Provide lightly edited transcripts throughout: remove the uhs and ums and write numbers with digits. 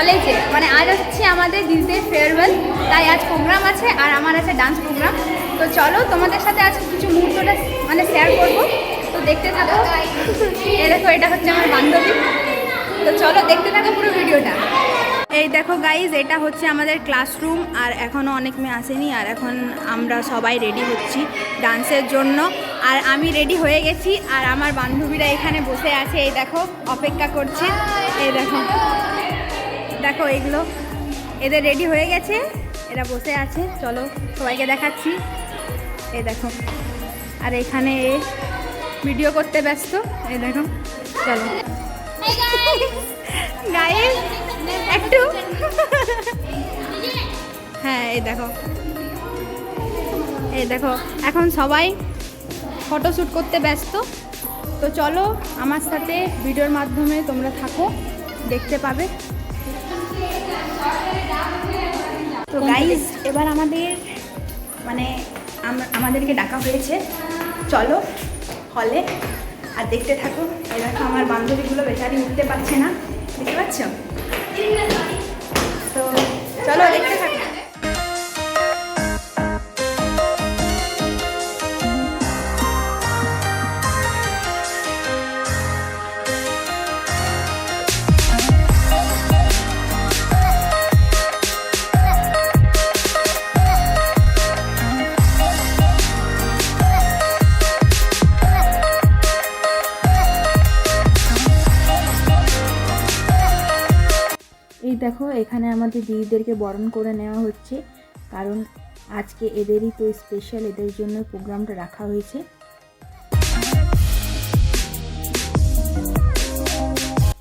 কলেজে, মানে আজ হচ্ছে আমাদের দিদিদের ফেয়ারওয়েল, তাই আজ প্রোগ্রাম আছে আর আমার আছে ডান্স প্রোগ্রাম। তো চলো তোমাদের সাথে আজ কিছু মুহূর্তটা মানে শেয়ার করবো, তো দেখতে থাকো। এই দেখো, এটা হচ্ছে আমার বান্ধবী, তো চলো দেখতে থাকো পুরো ভিডিওটা। এই দেখো গাইজ, এটা হচ্ছে আমাদের ক্লাসরুম, আর এখনও অনেক মেয়ে আসেনি, আর এখন আমরা সবাই রেডি হচ্ছি ডান্সের জন্য। আর আমি রেডি হয়ে গেছি, আর আমার বান্ধবীরা এখানে বসে আছে, এই দেখো অপেক্ষা করছে। এই দেখো দেখো এইগুলো, এদের রেডি হয়ে গেছে, এরা বসে আছে। চলো সবাইকে দেখাচ্ছি। এই দেখো, আর এখানে ভিডিও করতে ব্যস্ত। এই দেখো, চলো গাইজ একটু হ্যাঁ, এই দেখো এই দেখো, এখন সবাই ফটোশ্যুট করতে ব্যস্ত। তো চলো আমার সাথে ভিডিওর মাধ্যমে তোমরা থাকো, দেখতে পাবে। তো গাইজ, এবার আমাদের মানে আমাদেরকে ডাকা হয়েছে, চলো হলে আর দেখতে থাকো। এই দেখো আমার বান্ধবীগুলো বেচারি উঠতে পারছে না, দেখতে পাচ্ছ? তো চলো দেখতে থাকো। এই দেখো, এখানে আমাদের দিদিদেরকে বরণ করে নেওয়া হচ্ছে, কারণ আজকে এদেরই তো স্পেশাল, এদের জন্য প্রোগ্রামটা রাখা হয়েছে।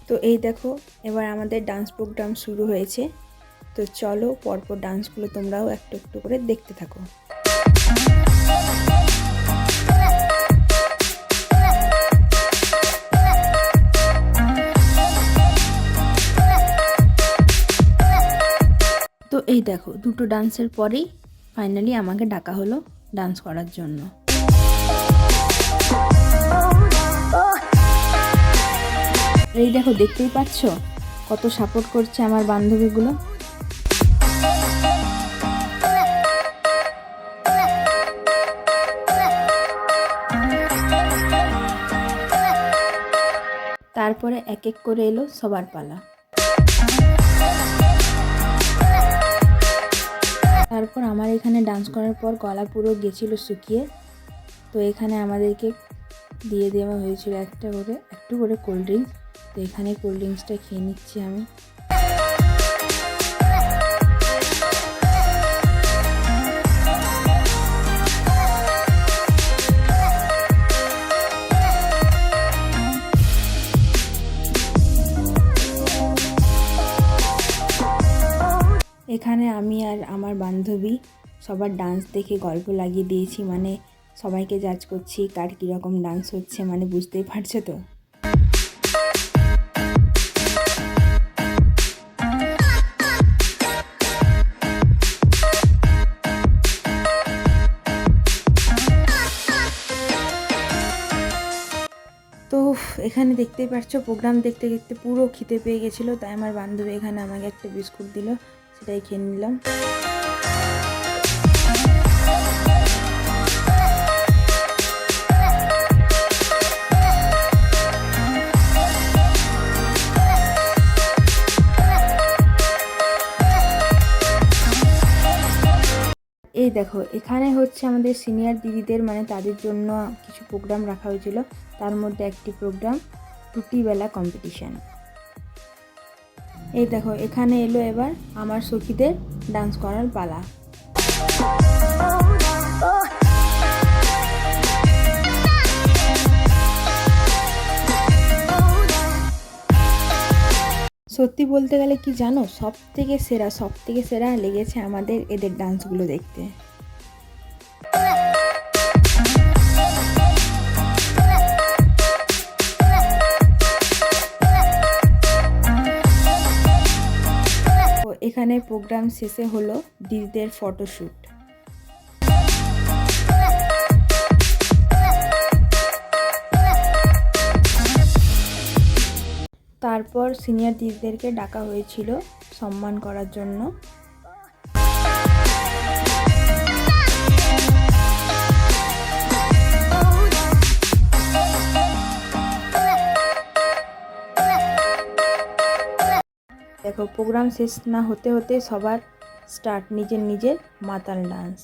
তো এই দেখো, এবার আমাদের ডান্স প্রোগ্রাম শুরু হয়েছে। তো চলো পরপর ডান্সগুলো তোমরাও একটু একটু করে দেখতে থাকো। তো এই দেখো, দুটো ডান্সের পরেই ফাইনালি আমাকে ডাকা হলো ডান্স করার জন্য। এই দেখো, দেখতেই পাচ্ছ কত সাপোর্ট করছে আমার বান্ধবীগুলো। তারপরে এক এক করে এলো সবার পালা। তারপর আমার এখানে ডান্স করার পর গলা পুরো গেছিলো শুকিয়ে, তো এখানে আমাদেরকে দিয়ে দেওয়া হয়েছিল একটু করে কোল্ড ড্রিঙ্কস। তো এখানে কোল্ড ড্রিঙ্কসটা খেয়ে নিচ্ছি আমি। এখানে আমি আর আমার বান্ধবী সবার ডান্স দেখে গল্প লাগিয়ে দিয়েছি, মানে সবাইকে জাজ করছি কার কীরকম ডান্স হচ্ছে, মানে বুঝতেই পারছো তো। তো এখানে দেখতেই পাচ্ছ, প্রোগ্রাম দেখতে দেখতে পুরো খিদে পেয়ে গেছিলো, তাই আমার বান্ধবী এখানে আমাকে একটা বিস্কুট দিল, সেটাই খেয়ে নিলাম। এই দেখো, এখানে হচ্ছে আমাদের সিনিয়র দিদিদের, মানে তাদের জন্য কিছু প্রোগ্রাম রাখা হয়েছিল, তার মধ্যে একটি প্রোগ্রাম টুটিবেলা কম্পিটিশান। এই দেখো, এখানে এলো এবার আমার সখীদের ডান্স করার পালা। সত্যি বলতে গেলে কি জানো, সব থেকে সেরা লেগেছে আমাদের এদের ডান্সগুলো দেখতে। এখানে প্রোগ্রাম শেষে হলো দিদিদের ফটোশ্যুট। তারপর সিনিয়র দিদিদেরকে ডাকা হয়েছিল সম্মান করার জন্য। দেখো প্রোগ্রাম শেষ না হতে হতে সবার স্টার্ট নিজের নিজের মাতাল ডান্স।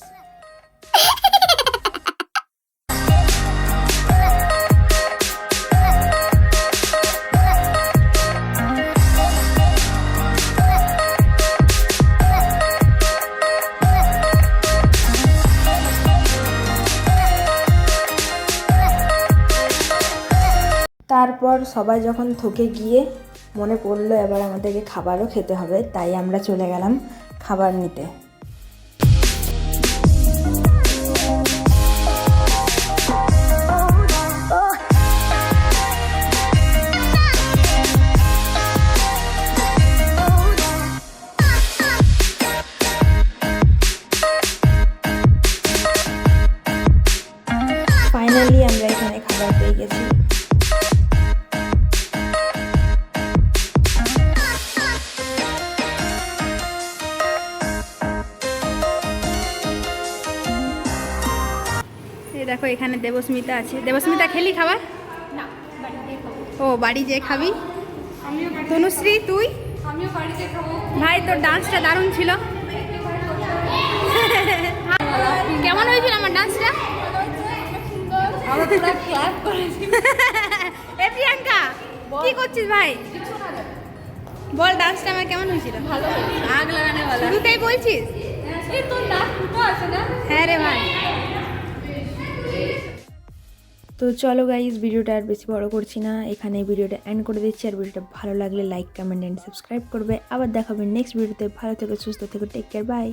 তারপর সবাই যখন থকে গিয়ে মনে পড়লো এবার আমাদেরকে খাবারও খেতে হবে, তাই আমরা চলে গেলাম খাবার নিতে। ফাইনালি আমরা এখানে খাবার পেয়ে গেছি। দেখো এখানে দেবস্মিতা আছে। দেবস্মিতা খেলি খাবার? ও বাড়ি যেয়ে খাবি। তনুশ্রী তুই? আমিও বাড়িতে খাবো। ভাই তোর ডান্সটা দারুণ ছিল। কেমন হয়েছিল আমার ডান্সটা? আমরা পুরো ক্লাস করেছি। এ প্রিয়াঙ্কা কি করছিস ভাই? বল ডান্সটা আমার কেমন হয়েছিল? ভালো আগ লাগানে वाला। শুধু তাই বলছিস? এই তো নাক ফুটো আছে না? হ্যাঁ রে ভাই। তো চলো গাইজ, ভিডিওটা আর বেশি বড় করছি না, এখানে ভিডিওটা এন্ড করে দিচ্ছি। আর ভিডিওটা ভালো লাগলে লাইক কমেন্ট এন্ড সাবস্ক্রাইব করবে। আবার দেখাবে নেক্সট ভিডিওতে। ভালো থেকো, সুস্থ থেকো, টেক কেয়ার, বাই।